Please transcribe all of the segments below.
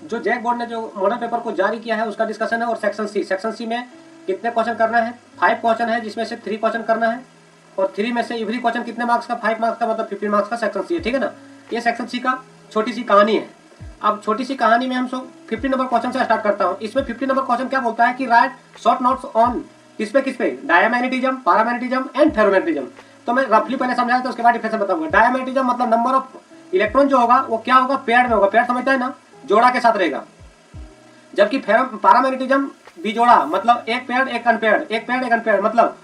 जो JAC board ने जो मॉडल पेपर को जारी किया है उसका डिस्कशन है। और सेक्शन सी में कितने क्वेश्चन करना है, 5 क्वेश्चन है, जिसमें से 3 क्वेश्चन करना है। और 3 में से एवरी क्वेश्चन कितने मार्क्स का, 5 मार्क्स का, मतलब 15 मार्क्स का सेक्शन सी है, ठीक है ना। ये सेक्शन सी का छोटी सी कहानी है। अब छोटी सी कहानी में हम 50 नंबर क्वेश्चन से स्टार्ट करता हूँ। इसमें 50 नंबर क्वेश्चन क्या बोलता है कि राइट शॉर्ट नोट्स ऑन किस पे, डायमैग्नेटिज्म, पैरामैग्नेटिज्म एंड फेरोमैग्नेटिज्म। तो मैं रफली पहले समझाया तो उसके बाद डिफरेंस बताऊंगा। डायमैग्नेटिज्म मतलब नंबर ऑफ इलेक्ट्रॉन जो होगा वो क्या होगा, पेयर्ड में होगा। पेयर्ड समझता है ना, जोड़ा के साथ रहेगा। जबकि पैरामैग्नेटिज्म बिजोड़ा, मतलब एक पेयर्ड एक अनपेयर्ड, एक पेयर्ड एक अनपेयर्ड, मतलब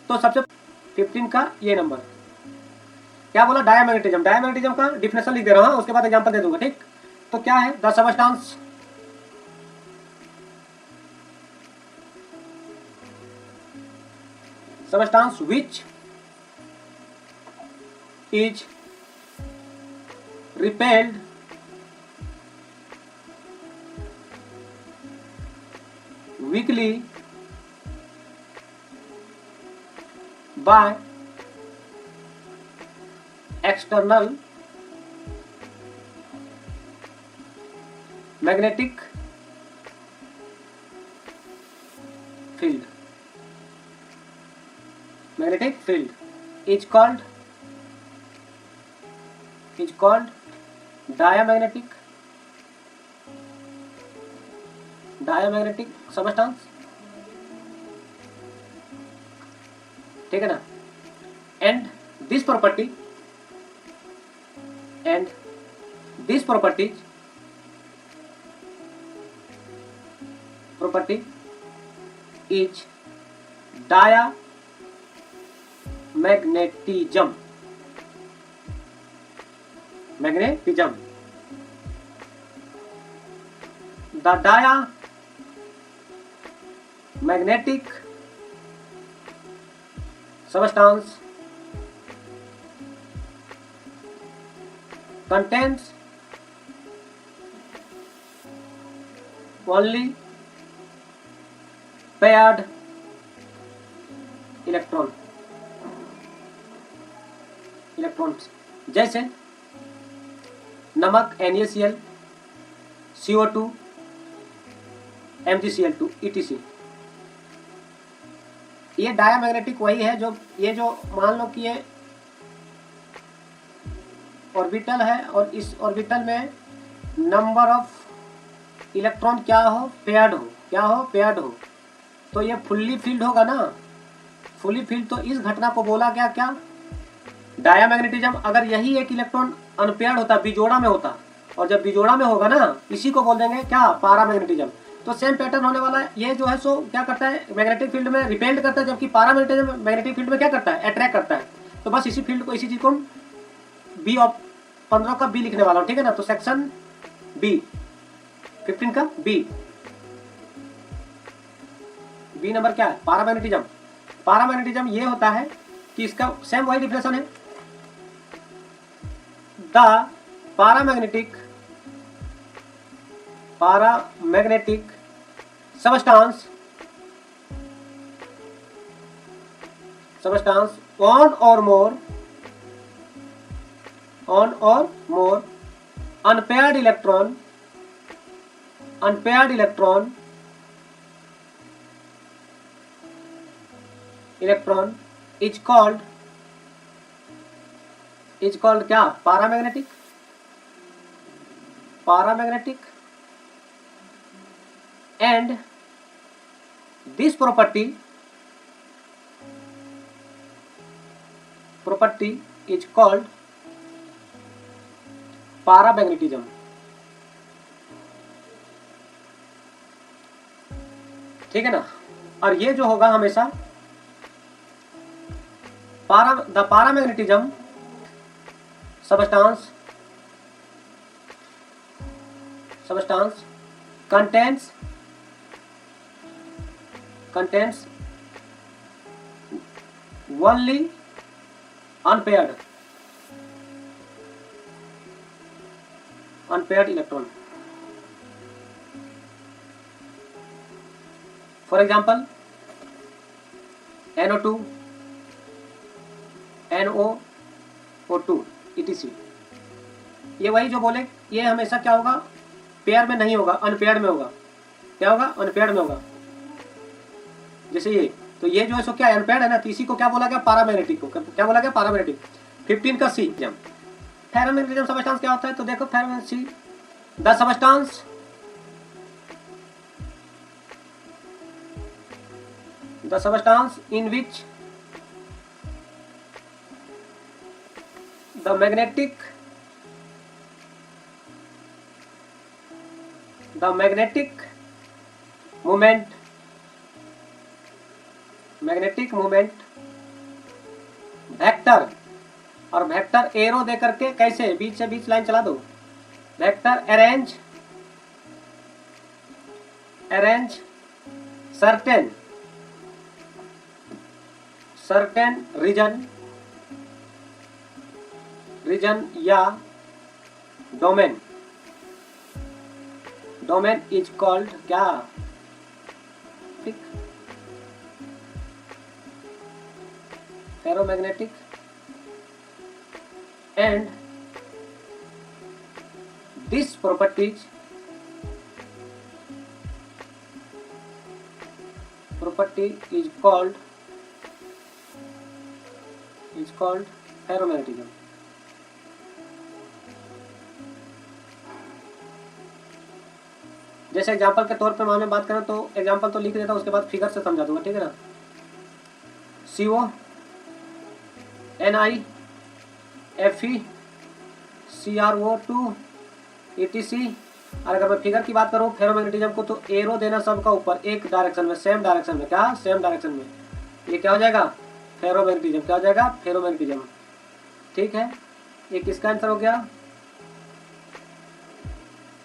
तो सबसे 15 का ये नंबर क्या बोला, डायमैग्नेटिज्म। डायमैग्नेटिज्म का डिफिनेशन लिख दे रहा हूँ, उसके बाद एग्जांपल दे दूंगा, ठीक। तो क्या है, the substance which is repelled weakly by external magnetic field. Magnetic field is called diamagnetic substance, ठीक है ना। and this property is diamagnetism. The diamagnetic substance contains only paired electrons, जैसे नमक NaCl, CO2, MgCl2 etc। ये diamagnetic वही है जो ये जो मान लो कि ये ऑर्बिटल है और इस ऑर्बिटल में नंबर ऑफ इलेक्ट्रॉन क्या हो, पेयर्ड हो, तो ये फुल्ली फील्ड होगा ना, फुल्ली फील्ड। तो इस घटना को बोला गया क्या, डायमैग्नेटिज्म। अगर यही एक इलेक्ट्रॉन अनपेयर्ड होता, बिजोड़ा में होता, और जब बिजोड़ा में होगा ना, इसी को बोल देंगे क्या, पैरामैग्नेटिज्म। तो सेम पैटर्न होने वाला है। ये जो है सो क्या करता है, मैग्नेटिक फील्ड में रिपेल्ड करता है, जबकि पैरामैग्नेटिज्म मैग्नेटिक फील्ड में क्या करता है, अट्रैक्ट करता है। तो बस इसी फील्ड को, इसी चीज को बी ऑफ 15 का बी लिखने वाला हूँ, ठीक है ना। तो सेक्शन बी 15 का बी नंबर क्या है, पैरामैग्नेटिज्म ये होता है कि इसका सेम वही डिफिनेशन है। The paramagnetic substance one or more unpaired electron is called क्या, paramagnetic. and this property is called paramagnetism, ठीक है ना। और ये जो होगा हमेशा the paramagnetism substance contains only unpaired electron. For example, NO2, NOO2 etc। ये वही जो बोले, ये हमेशा क्या होगा, पेयर में नहीं होगा, अनपेयर्ड में होगा। क्या होगा? अनपेयर्ड में होगा। जैसे ये, तो ये जो है सो क्या अनपेयर्ड है ना, तो इसी को क्या बोला गया? पैरामैग्नेटिक को क्या बोला गया? पैरामैग्नेटिक। 15 का सी जम फेरोमैग्नेटिज्म सबस्टांस क्या होता है? तो देखो ferromagnetic the substance in which the magnetic moment vector, और वेक्टर एरो दे करके कैसे बीच से बीच लाइन चला दो, वेक्टर अरेंज certain रीजन या डोमेन इज कॉल्ड क्या? Ferromagnetic and this property is called ferromagnetism. जैसे एग्जांपल के तौर पे मैं बात करें तो एग्जांपल तो लिख देता हूँ, उसके बाद फिगर से समझा दूंगा, ठीक है ना। CO Ni Fe CrO2 etc। अगर मैं फिगर की बात करूँ फेरोमैग्नेटिज्म को, तो एरो देना सबका ऊपर एक डायरेक्शन में, सेम डायरेक्शन में। क्या? सेम डायरेक्शन में। ये क्या हो जाएगा? फेरोमैग्नेटिज्म। क्या हो जाएगा? फेरोमैग्नेटिज्म। ठीक है, ये किसका आंसर हो गया?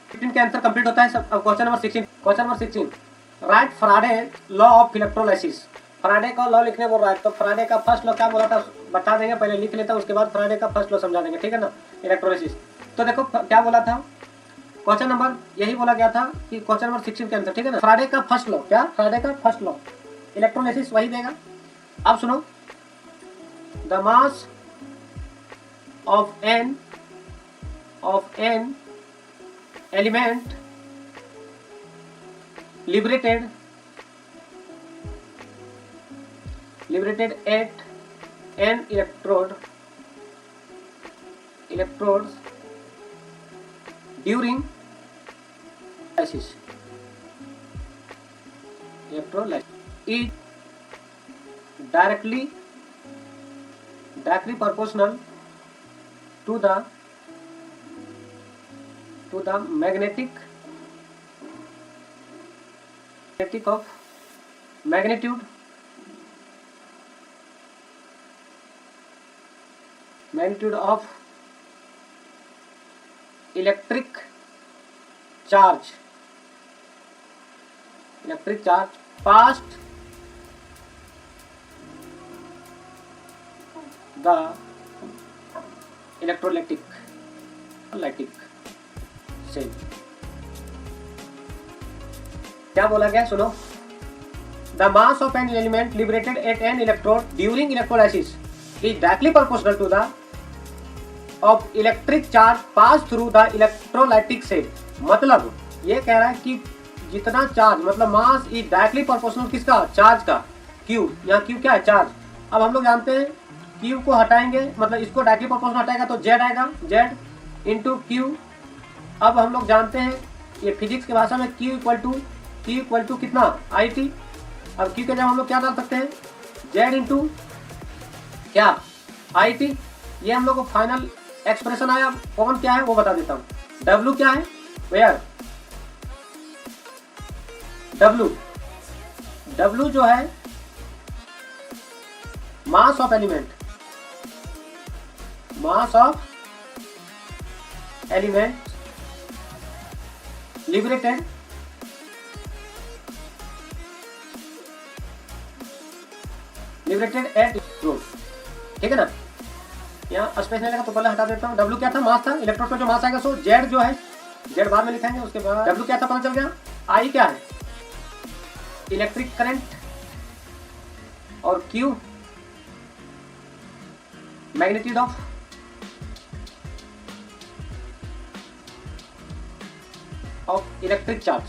15 का आंसर कंप्लीट होता है सब। अब question number 16 right Faraday law of electrolysis. Faraday का लॉ लिखने बोल रहा है, तो फैराडे का फर्स्ट लॉ क्या बोला था बता देंगे, पहले लिख लेता हूँ, उसके बाद फैराडे का फर्स्ट लॉ समझा देंगे, ठीक है ना, इलेक्ट्रोलाइसिस। तो देखो क्या बोला था क्वेश्चन नंबर, यही बोला गया था कि क्वेश्चन नंबर 16 के आंसर, ठीक है ना। फैराडे का फर्स्ट लॉ क्या? फैराडे का फर्स्ट लॉ इलेक्ट्रोलाइसिस वही देगा। अब सुनो, the mass of an element liberated at an electrodes during electrolysis is directly proportional to the magnitude of electric charge passed the electrolytic cell। क्या बोला गया? सुनो, the mass of an element liberated at an electrode during electrolysis is directly proportional to the of electric charge pass through the electrolytic cell. मतलब ये कह रहा है कि जितना चार्ज, मतलब मास इज डायरेक्टली प्रोपोर्शनल किसका? चार्ज का। क्यू, यहाँ क्यू क्या है? चार्ज। अब हम लोग जानते हैं क्यू को हटाएंगे, मतलब इसको डायरेक्टली प्रोपोर्शनल हटाएगा तो जेड आएगा, जेड इंटू क्यू। अब हम लोग जानते हैं ये फिजिक्स की भाषा में क्यू इक्वल टू कितना? I T. अब क्यू के जगह हम लोग क्या डाल सकते हैं? जेड इंटू क्या? I T. ये हम लोग को फाइनल एक्सप्रेशन आया। कौन क्या है वो बता देता हूँ। डब्ल्यू क्या है? वेयर डब्ल्यू जो है mass of element liberated eight electrode, ठीक है ना। यहाँ स्पेस नहीं लगा तो पहले हटा देता हूँ। डब्ल्यू क्या था? मास था। इलेक्ट्रोड पे जो मास आएगा सो जेड जो है, जेड बाद में लिखेंगे। उसके बाद डब्ल्यू क्या था पता चल गया। आई क्या है? इलेक्ट्रिक करंट, और Q magnitude of of electric charge.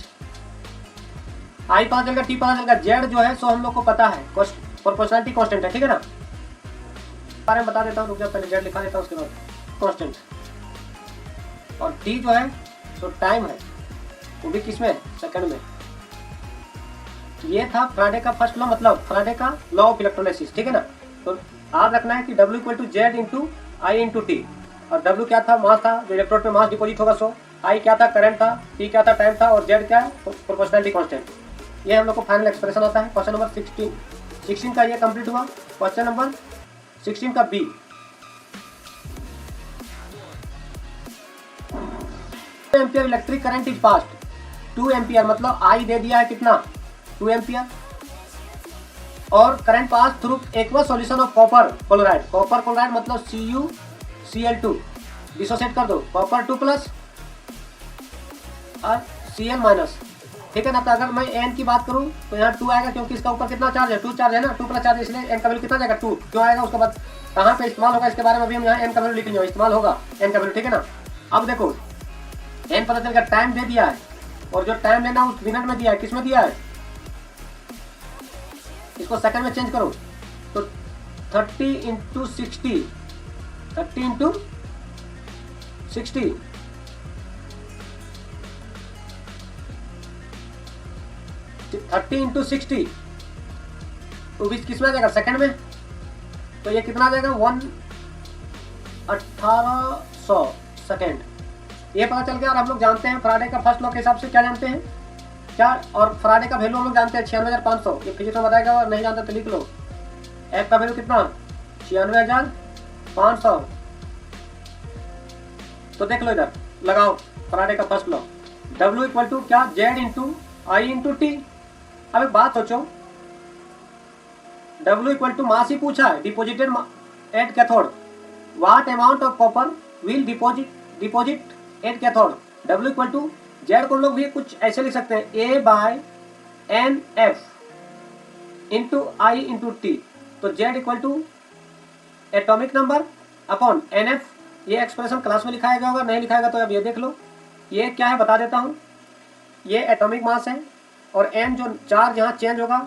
I पता चल गया, टी पता चल गया, जेड जो है सो हम लोग को पता है प्रोपोर्शनलिटी कांस्टेंट है, ठीक है ना। बारे में बता देता हूँ, रुक जाओ, पहले जेड लिखा देता हूँ, उसके बाद कांस्टेंट। और टी जो है सो टाइम है, वो भी किस में, सेकंड में। ये था फ्राडे का फर्स्ट लॉ, मतलब फ्राडे का लॉ ऑफ इलेक्ट्रोलाइसिस, ठीक है ना। तो याद रखना है कि W equal to Z into I into T. और W क्या था, मास था, जो इलेक्ट्रोड पे मास डिपोजिट होगा सो। I क्या था, करंट था, T क्या था, टाइम था, और Z क्या है, प्रोपोर्शनलिटी कांस्टेंट। ये हम लोग को फाइनल एक्सप्रेशन आता है। क्वेश्चन नंबर 16 का ये कंप्लीट हुआ। क्वेश्चन नंबर 16 का B, 2 ampere electric current is passed. 2 ampere मतलब I दे दिया है कितना, 2 एम्पियर, और current pass through aqua solution of copper chloride. Copper chloride मतलब CuCl2, डिसोसिएट कर दो, कॉपर 2 प्लस और Cl माइनस, ठीक है ना। तो अगर मैं N की बात करूं तो यहाँ 2 आएगा, क्योंकि इसका ऊपर कितना चार्ज है, 2 चार्ज है ना, 2 प्लस चार्ज, इसलिए N का वैल्यू कितना जाएगा, 2। क्यों आएगा, उसके बाद कहाँ पे इस्तेमाल होगा, इसके बारे में भी हम यहाँ N का वैल्यू लिख लेंगे, इस्तेमाल होगा N का वैल्यू, ठीक है ना। अब देखो N पता चल गया, टाइम दे दिया है, और जो टाइम लेना उस मिनट में दिया है, किस में दिया है, इसको सेकंड में चेंज करो तो 30 इंटू 60, 30 इंटू 60, 30 इंटू 60, तो बीच किस में आ जाएगा, सेकंड में। तो ये कितना आ जाएगा, 1800 सेकंड। ये पता चल गया। और हम लोग जानते हैं फ्राडे का फर्स्ट लॉ के हिसाब से क्या जानते हैं, क्या, और फ्राडे का वैल्यू हम लोग जानते हैं 96,500। ये फिजिक्स में बताएगा, और नहीं जानते तो लिख लो। F का वैल्यू कितना, 96,500। तो देख लो इधर, लगाओ फ्राडे का first law. W equal to क्या, Z into I into T. अब एक बात सोचो, W इक्वल टू मास ही पूछा है, deposited at cathode, what amount of copper will deposit at cathode. W equal to Z को हम लोग भी कुछ ऐसे लिख सकते हैं, A/NF into I into T. तो Z equal to atomic number upon NF। ये एक्सप्रेशन क्लास में लिखाया गया होगा, नहीं लिखाएगा तो अब ये देख लो। ये क्या है बता देता हूँ, ये एटॉमिक मास है, और N जो चार्ज यहाँ चेंज होगा,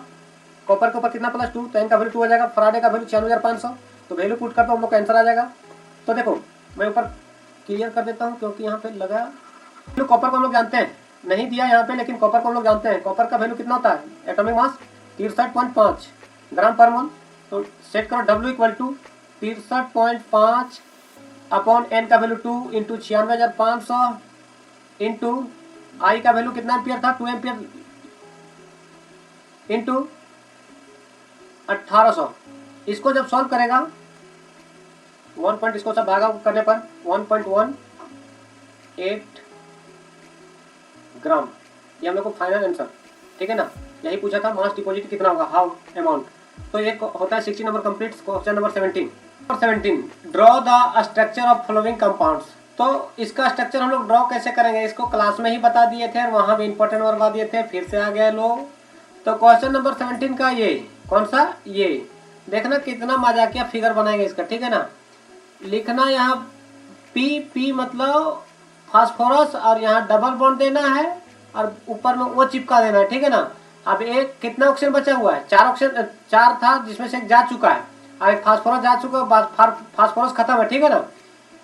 कॉपर के ऊपर कितना +2, तो N का वैल्यू 2 हो जाएगा। फ्राडे का वैल्यू 96,500, तो वैल्यू पुट कर दो, हम लोग का आंसर आ जाएगा। तो देखो मैं ऊपर क्लियर कर देता हूँ, क्योंकि यहाँ पे लगा कॉपर को हम लोग जानते हैं, नहीं दिया यहाँ पे, लेकिन कॉपर को हम लोग जानते हैं। कॉपर का वैल्यू कितना होता है, एटॉमिक मास 63.5 ग्राम पर मोल। तो सेट करो W equal to 63.5 upon N का वैल्यू 2 इंटू 96,500 इंटू I का वैल्यू कितना एम्पियर था, 2 एम्पियर इंटू 1800। इसको जब सॉल्व करेगा 1 पॉइंट, इसको सब भागा करने पर 1.18 ग्राम, ये हम लोग को फाइनल आंसर, ठीक है ना। यही पूछा था, मास डिपॉजिट कितना होगा, हाउ अमाउंट। तो एक होता है 60 number complete. Question number 17, draw the structure of following compounds. तो इसका स्ट्रक्चर हम लोग ड्रॉ कैसे करेंगे, इसको क्लास में ही बता दिए थे, और वहां भी इंपॉर्टेंट बता दिए थे, फिर से आ गए लोग। तो क्वेश्चन नंबर 17 का ये कौन सा, ये देखना कितना मजाकिया फिगर बनाएंगे इसका, ठीक है ना। लिखना यहाँ P मतलब फास्फोरस, और यहाँ डबल बॉन्ड देना है, और ऊपर में वो चिपका देना है, ठीक है ना। अब एक कितना ऑक्सीजन बचा हुआ है, 4 ऑक्सीजन, 4 था जिसमें से एक जा चुका है, और एक फास्फोरस जा चुका है, फास्फोरस खत्म है, ठीक है ना।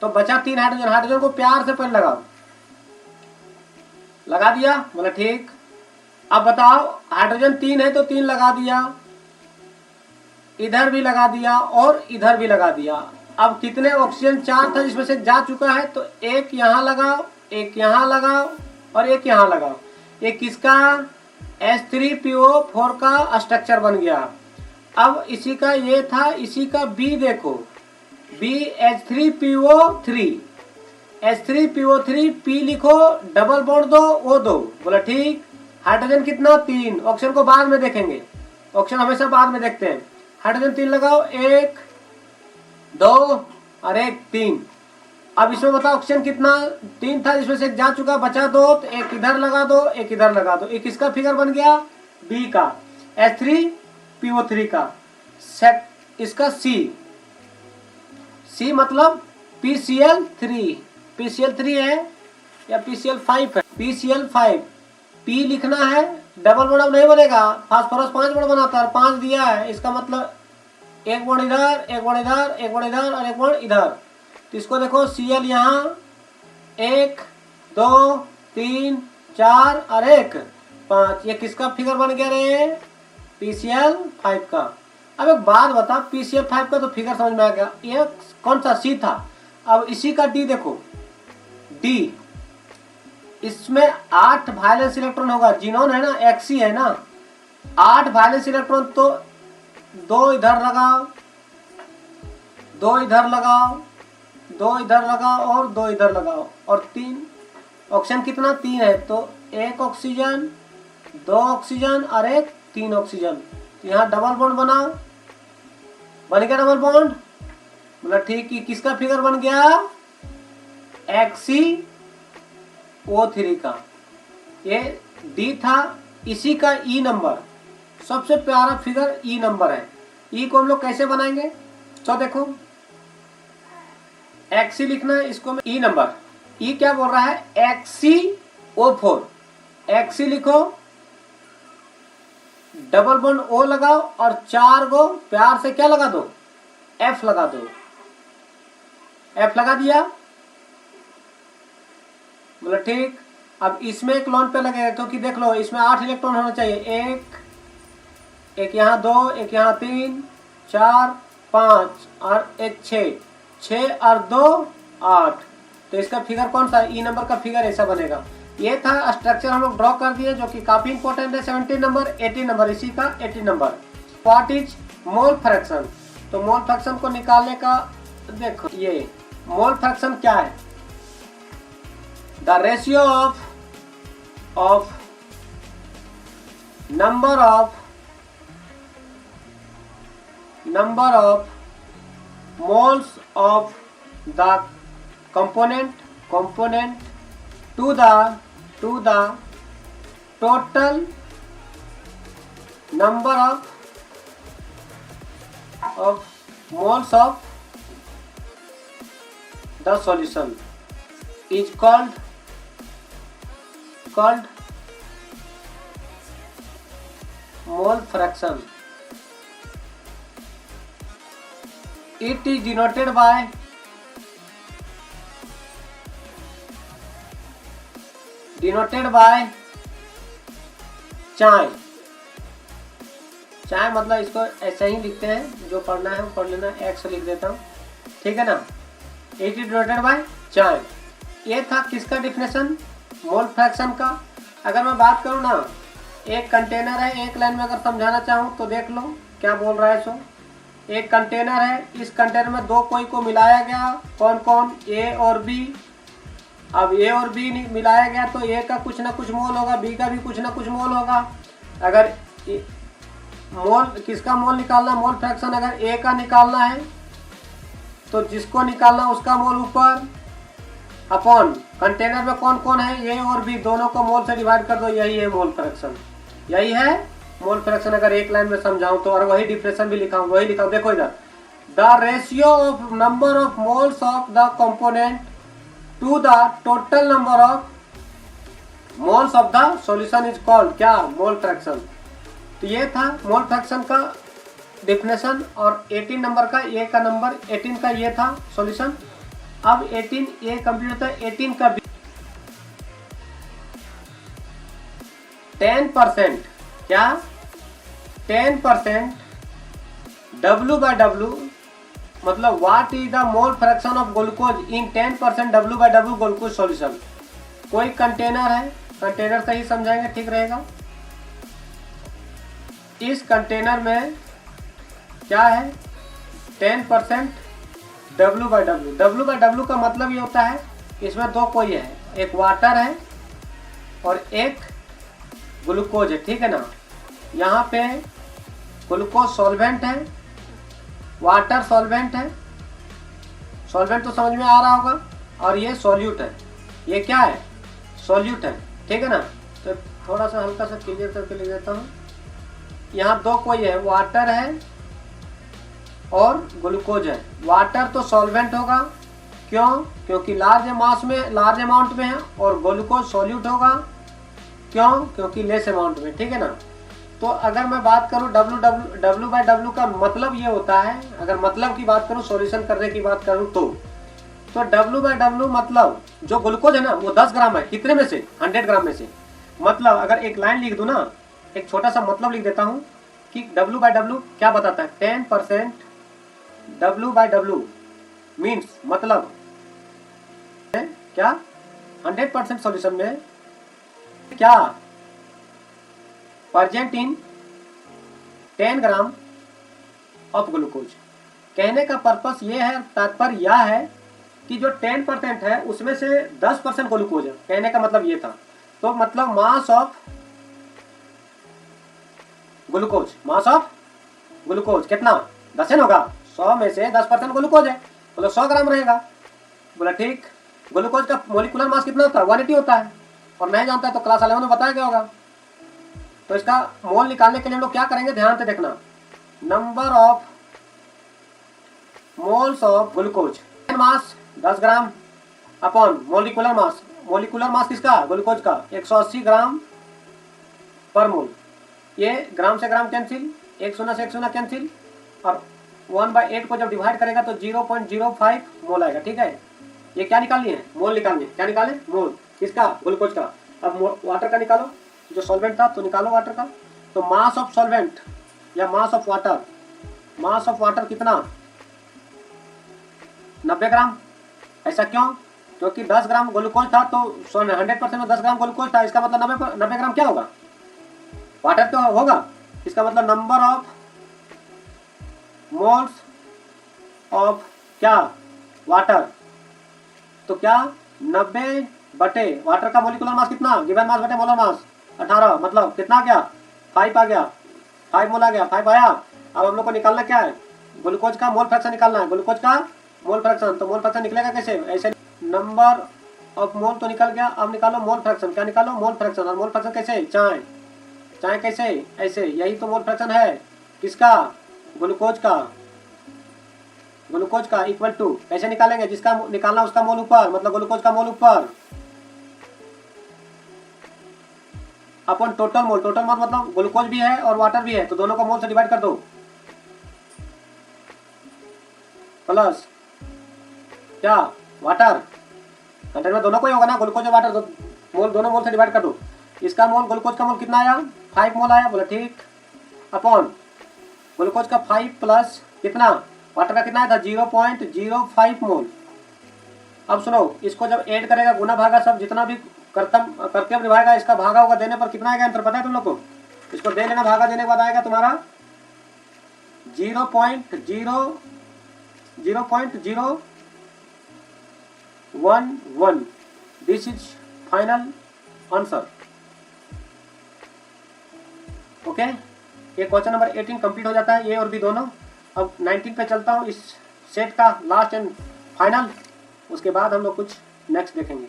तो बचा 3 हाइड्रोजन। हाइड्रोजन को प्यार से पहले लगाओ, लगा दिया, बोला ठीक। अब बताओ हाइड्रोजन 3 है तो 3 लगा दिया, इधर भी लगा दिया, और इधर भी लगा दिया। अब कितने ऑक्सीजन 4 था जिसमें से जा चुका है, तो एक यहाँ लगाओ, एक यहाँ लगाओ, और एक यहाँ लगाओ। ये किसका, H3PO4 का स्ट्रक्चर बन गया। अब इसी का ये था, इसी का B देखो, BH3PO3, H3PO3 P लिखो, डबल बॉन्ड दो, वो दो, बोला ठीक। हाइड्रोजन कितना, 3, ऑक्सीजन को बाद में देखेंगे, ऑक्सीजन हमेशा बाद में देखते हैं। हाइड्रोजन 3 लगाओ, 1 2 और 1 3। अब इसमें बताओ ऑक्सीजन कितना, 3 था जिसमें से एक जा चुका, बचा 2, तो एक इधर लगा दो, एक इधर लगा दो। एक इसका फिगर बन गया B का, H3PO3 का। सेट इसका C मतलब PCl3 है, या PCl5 है। PCl5 P लिखना है, डबल बॉन्ड अब नहीं बनेगा, फास्फोरस 5 बॉन्ड बनाता है, 5 दिया है, इसका मतलब एक बॉन्ड इधर, एक बॉन्ड इधर, एक बॉन्ड इधर और एक बॉन्ड इधर। तो इसको देखो Cl यहाँ 1 2 3 4 और 1 5, ये किसका फिगर बन गया रे? PCl5 का। अब एक बात बता, PCl5 का तो फिगर समझ में आ गया, ये कौन सा C था। अब इसी का D देखो, D इसमें 8 वायलेंस इलेक्ट्रॉन होगा, जिनोन है ना, Xc है ना, 8 वायलेंस इलेक्ट्रॉन, तो 2 इधर लगाओ, 2 इधर लगाओ, 2 इधर लगाओ और 2 इधर लगाओ, और 3 ऑक्सीजन कितना 3 है, तो 1 ऑक्सीजन 2 ऑक्सीजन और 1 3 ऑक्सीजन। तो यहाँ डबल बॉन्ड बनाओ, बन गया डबल बॉन्ड, मतलब ठीक है। किसका फिगर बन गया? XeO3 का। ये D था, इसी का E नंबर, सबसे प्यारा फिगर E नंबर है। E को हम लोग कैसे बनाएंगे? तो देखो Xe लिखना है, इसको मैं E नंबर, E क्या बोल रहा है? XeO4, Xe लिखो, डबल बॉन्ड O लगाओ और 4 को प्यार से क्या लगा दो? F लगा दो। F लगा दिया, बोला ठीक। अब इसमें एक लोन पे लगेगा, क्योंकि देख लो इसमें 8 इलेक्ट्रॉन होना चाहिए, एक यहाँ 2, एक यहाँ 3 4 5 और एक 6 और 2 8। तो इसका फिगर कौन सा? ई नंबर का फिगर ऐसा बनेगा। ये था स्ट्रक्चर, हम लोग ड्रॉ कर दिए, जो कि काफी इंपॉर्टेंट है। 17 नंबर 18 नंबर, इसी का 18 number. What is mole fraction? तो मोल फ्रैक्शन को निकालने का देखो, ये मोल फ्रैक्शन क्या है? The ratio of number of moles of the component to the total number of moles of the solution is called mole fraction. It is denoted by चाय। चाय मतलब इसको ऐसे ही लिखते हैं, जो पढ़ना है वो पढ़ लेना, एक्स लिख देता हूँ, ठीक है ना। इट इज डिनोटेड बाय चाय। ये था किसका डिफिनेशन? मोल फ्रैक्शन का। अगर मैं बात करूँ ना, एक कंटेनर है, एक लाइन में अगर समझाना चाहूँ तो देख लो क्या बोल रहा है। सो एक कंटेनर है, इस कंटेनर में 2 कोई को मिलाया गया, कौन कौन? A और B। अब A और B मिलाया गया तो A का कुछ ना कुछ मोल होगा, B का भी कुछ ना कुछ मोल होगा। अगर मोल, किसका मोल निकालना? मोल फ्रैक्शन अगर A का निकालना है तो जिसको निकालना उसका मोल ऊपर, अपॉन कंटेनर में कौन कौन है, A और B, दोनों को मोल से डिवाइड कर दो, यही है मोल फ्रैक्शन। यही है मोल फ्रैक्शन, अगर एक लाइन में समझाऊं तो। और वही डिफरेंशन भी लिखा हूं, वही लिखा हूं, देखो इधर, the ratio of number of moles of the component to the total number of moles of the solution is called क्या? Mole fraction. तो ये था मोल फ्रैक्शन का डिफिनेशन। और 18 नंबर का, ए का नंबर 18 का ये था सॉल्यूशन। अब 18 ये कंप्लीट होता है। 18 का 10% क्या? 10% W/W, मतलब what is the mole fraction of glucose in 10% W/W glucose solution. कोई कंटेनर है, कंटेनर से ही समझाएंगे, ठीक रहेगा। इस कंटेनर में क्या है? 10% W/W। W/W का मतलब ये होता है, इसमें 2 कोई है, एक वाटर है और एक ग्लूकोज है, ठीक है ना। यहाँ पे ग्लूकोज सॉल्वेंट है, वाटर सॉल्वेंट है, सॉल्वेंट तो समझ में आ रहा होगा, और ये सॉल्यूट है। ये क्या है? सॉल्यूट है, ठीक है ना। तो थोड़ा सा हल्का सा क्लियर करके लिख देता हूँ। यहाँ 2 कोई है, वाटर है और ग्लूकोज है। वाटर तो सॉल्वेंट होगा क्यों? क्योंकि लार्ज मास में, लार्ज अमाउंट में है, और ग्लूकोज सॉल्यूट होगा। क्यों? क्योंकि लेस अमाउंट में, ठीक है ना। तो अगर मैं बात करूं W/W का मतलब ये होता है, अगर मतलब की बात करूं, सॉल्यूशन करने की बात करूं तो W/W मतलब जो ग्लूकोज है ना वो 10 ग्राम है, कितने में से? 100 ग्राम में से। मतलब अगर एक लाइन लिख दूं ना, एक छोटा सा मतलब लिख देता हूं कि W/W क्या बताता है, 10% W/W मीन्स मतलब क्या 100% सॉल्यूशन में क्या present in 10 gram of glucose. कहने का पर्पस ये है, तात्पर्य यह है कि जो 10% है उसमें से 10% ग्लूकोज है। कहने का मतलब ये था। तो मतलब mass of glucose, mass of glucose कितना? 10 होगा। 100 में से 10% ग्लूकोज है, मतलब 100 ग्राम रहेगा। बोला ठीक। ग्लूकोज का मोलिकुलर मास कितना होता है? 180 होता है। और नहीं जानता है तो क्लास 11 में बताया गया होगा। तो इसका मोल निकालने के लिए हम लोग क्या करेंगे, ध्यान से देखना। Number of moles of glucose, mass 10 gram upon molecular mass. Molecular mass किसका? ग्लूकोज का 180 ग्राम पर मोल। ये ग्राम से ग्राम कैंसिल, 1 शून्य से 1 शून्य कैंसिल, और 1/8 को जब डिवाइड करेगा तो 0.05 मोल आएगा। ठीक है, ये क्या निकालनी है? मोल निकालनी है। क्या निकाले? मोल किसका? ग्लूकोज का। अब वाटर का निकालो, जो सॉल्वेंट था तो निकालो वाटर का। तो मास ऑफ सॉल्वेंट या mass of water, mass of water कितना? 90 ग्राम। ऐसा क्यों? क्योंकि 10 ग्राम ग्लूकोज था, तो 100% में 10 ग्राम ग्लूकोज था। इसका मतलब 90 ग्राम क्या होगा? वाटर तो होगा। इसका मतलब नंबर ऑफ मोल्स ऑफ क्या? वाटर। तो क्या 90 बटे वाटर का मोलिकुलर मास कितना? गिवन मास बटे मोलर मास 18, मतलब कितना गया? 5 आ गया, 5 मोल आ गया, 5 आया। अब हम लोग को निकालना क्या है? ग्लूकोज का मोल फ्रैक्शन निकालना है। ग्लूकोज का मोल फ्रैक्शन, तो मोल फ्रैक्शन निकलेगा कैसे? ऐसे नंबर ऑफ मोल तो निकल गया। अब निकालो मोल फ्रैक्शन। क्या निकालो? Mole fraction. और मोल फ्रैक्शन कैसे? चाय, चाय कैसे? ऐसे। यही तो मोल फ्रैक्शन है। किसका? ग्लूकोज का। ग्लूकोज का इक्वल टू कैसे निकालेंगे? जिसका निकालना उसका मोल ऊपर, मतलब ग्लूकोज का मोल ऊपर अपन टोटल मोल। टोटल मोल मतलब ग्लूकोज भी है और वाटर भी है, तो दोनों को मोल से डिवाइड कर दो, प्लस क्या? वाटर। कंटेंट में दोनों को ही होगा ना, ग्लूकोज और वाटर। मोल दोनों मोल से डिवाइड कर दो। इसका मोल, ग्लूकोज का मोल कितना आया? 5 मोल आया। बोला ठीक। अपॉन ग्लूकोज का 5 प्लस कितना? वाटर का कितना आया था? 0.05 मोल। अब सुनो, इसको जब ऐड करेगा, गुना भागा सब जितना भी करके निभाएगा, इसका भागा होगा देने पर कितना आएगा आंसर पता है तुम लोग को? इसको दे लेना, भागा देने के बाद आएगा तुम्हारा 0.011। This is final answer. Okay, ये क्वेश्चन नंबर 18 कंप्लीट हो जाता है, ए और बी दोनों। अब 19 पे चलता हूँ, इस सेट का लास्ट एंड फाइनल। उसके बाद हम लोग कुछ नेक्स्ट देखेंगे।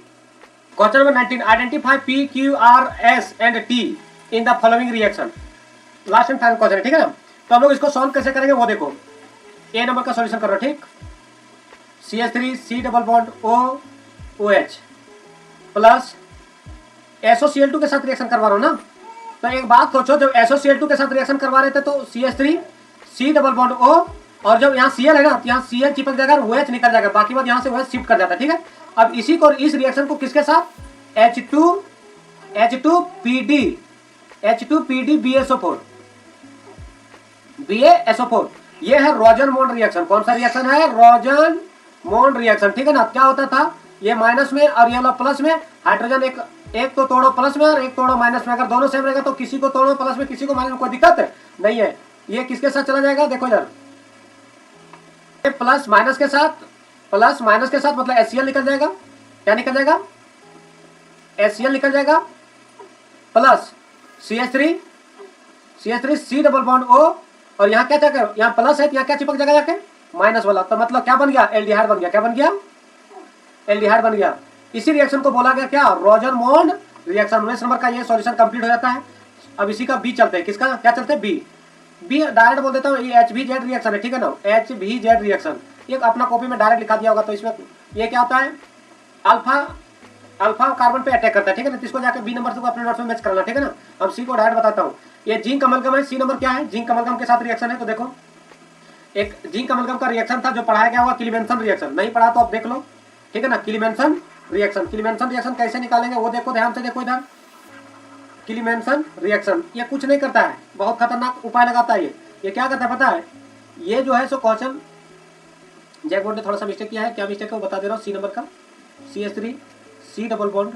Question number 19, identify P Q R S and T in the following reaction. Last and final question है, ठीक है ना। तो हम लोग इसको सॉल्व कैसे करेंगे वो देखो। ए नंबर का सॉल्यूशन करो, ठीक। CH3 C double bond OH plus SOCl2 के साथ रिएक्शन करवा रहा हूं ना। तो एक बात सोचो, जब SOCl2 के साथ रिएक्शन करवा रहे थे तो CH3 C double bond O, और जब यहाँ Cl है ना तो यहाँ Cl चिपक जाएगा और OH निकल जाएगा, बाकी बात यहाँ से OH शिफ्ट कर जाता है, ठीक है। अब इसी को, इस रिएक्शन को किसके साथ? H2PD BaSO4। ये है रोजन मोन रिएक्शन। कौन सा रिएक्शन है? रोजन मोन रिएक्शन, ठीक है ना। क्या होता था? ये माइनस में और ये वाला प्लस में। हाइड्रोजन एक तो तोड़ो प्लस में और एक तोड़ो माइनस में। अगर दोनों सेम रहेगा तो किसी को तोड़ो प्लस में, किसी को माइनस में, कोई दिक्कत नहीं है। ये किसके साथ चला जाएगा? देखो इधर, प्लस माइनस के साथ, प्लस माइनस के साथ मतलब HCl निकल जाएगा। क्या निकल जाएगा? HCl निकल जाएगा, plus CH3 C double bond O, और यहाँ क्या जाकर, यहाँ प्लस है तो यहाँ क्या चिपक जाएगा जाके? माइनस वाला। तो मतलब क्या बन गया? एल्डिहाइड बन गया। क्या बन गया? एल्डिहाइड बन गया। इसी रिएक्शन को बोला गया क्या? रोजन मोन रिएक्शन। 19 नंबर का ये सॉल्यूशन कंप्लीट हो जाता है। अब इसी का बी चलते हैं। किसका क्या चलते हैं? बी डायरेक्ट बोल देता हूँ, ये HVZ रिएक्शन है, ठीक है ना। HVZ रिएक्शन ये अपना कॉपी में डायरेक्ट लिखा दिया होगा। तो इसमें ये क्या होता है, अल्फा कार्बन पे अटैक करता है, ठीक है ना। तो इसको जाकर बी नंबर से अपने नोट्स में मैच करना, ठीक है ना। अब सी को डायरेक्ट बताता हूँ। ये जिंक अमलगम है, सी नंबर क्या है, जिंक अमलगम के साथ रिएक्शन है। तो देखो एक जिंक अमलगम का रिएक्शन था जो पढ़ाया गया होगा, किलीमेंसन रिएक्शन। नहीं पढ़ा तो आप देख लो, ठीक है ना। किलीमेंसन रिएक्शन कैसे निकालेंगे वो देखो, ध्यान से देखो इधर। किलीमेंसन रिएक्शन ये कुछ नहीं करता है, बहुत खतरनाक उपाय लगाता है ये क्या करता है पता है, ये जो है सो क्वेश्चन जैक बोर्ड ने थोड़ा सा मिस्टेक किया है। क्या मिस्टेक है वो बता दे रहा हूँ। सी नंबर का CH3 C डबल बॉन्ड,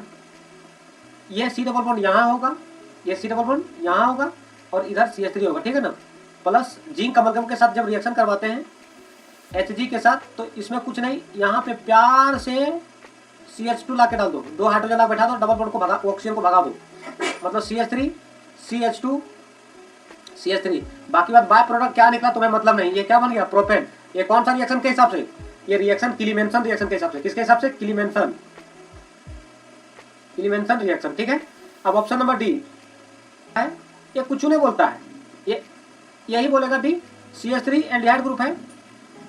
ये C डबल बॉन्ड यहाँ होगा, ये C डबल बॉन्ड यहाँ होगा और इधर CH3 होगा, ठीक है ना। प्लस जिंक अमलगम के साथ जब रिएक्शन करवाते हैं Hg के साथ, तो इसमें कुछ नहीं, यहाँ पे प्यार से CH2 ला के डाल दो, 2 हाइड्रोजन ला बैठा दो, डबल बॉन्ड को भगा, ऑक्सीजन को भगा दो, मतलब CH3 CH2 CH3। बाकी बात बाय प्रोडक्ट क्या निकला तुम्हें मतलब नहीं। ये क्या बन गया, प्रोपेन। ये कौन सा रिएक्शन के हिसाब से, ये रिएक्शन किलीमेंसन रिएक्शन के हिसाब से। किसके हिसाब से, किलीमेंसन रिएक्शन, ठीक है। अब ऑप्शन नंबर डी है, ये कुछ नहीं बोलता है, ये यही बोलेगा डी। CH3 एल्डिहाइड ग्रुप है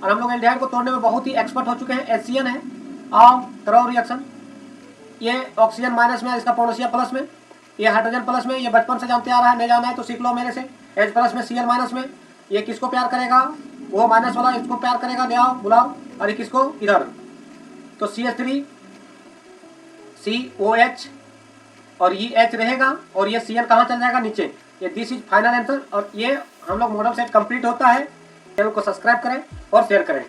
और हम लोग एल्डिहाइड को तोड़ने में बहुत ही एक्सपर्ट हो चुके हैं। HCN है, आओ करो रिएक्शन। ये ऑक्सीजन माइनस में, इसका पोटेशियम प्लस में, ये हाइड्रोजन प्लस में। ये बचपन से जानते आ रहा है, नहीं जाना है तो सीख लो मेरे से। H प्लस में Cl माइनस में, ये किसको प्यार करेगा, वो माइनस वाला इसको प्यार करेगा, ले आओ बुलाओ। और ये किसको, इधर। तो CH3 COH और ये H रहेगा और ये Cl कहाँ चल जाएगा, नीचे। ये दिस इज फाइनल आंसर। और ये हम लोग मॉडल सेट कंप्लीट होता है। चैनल को सब्सक्राइब करें और शेयर करें।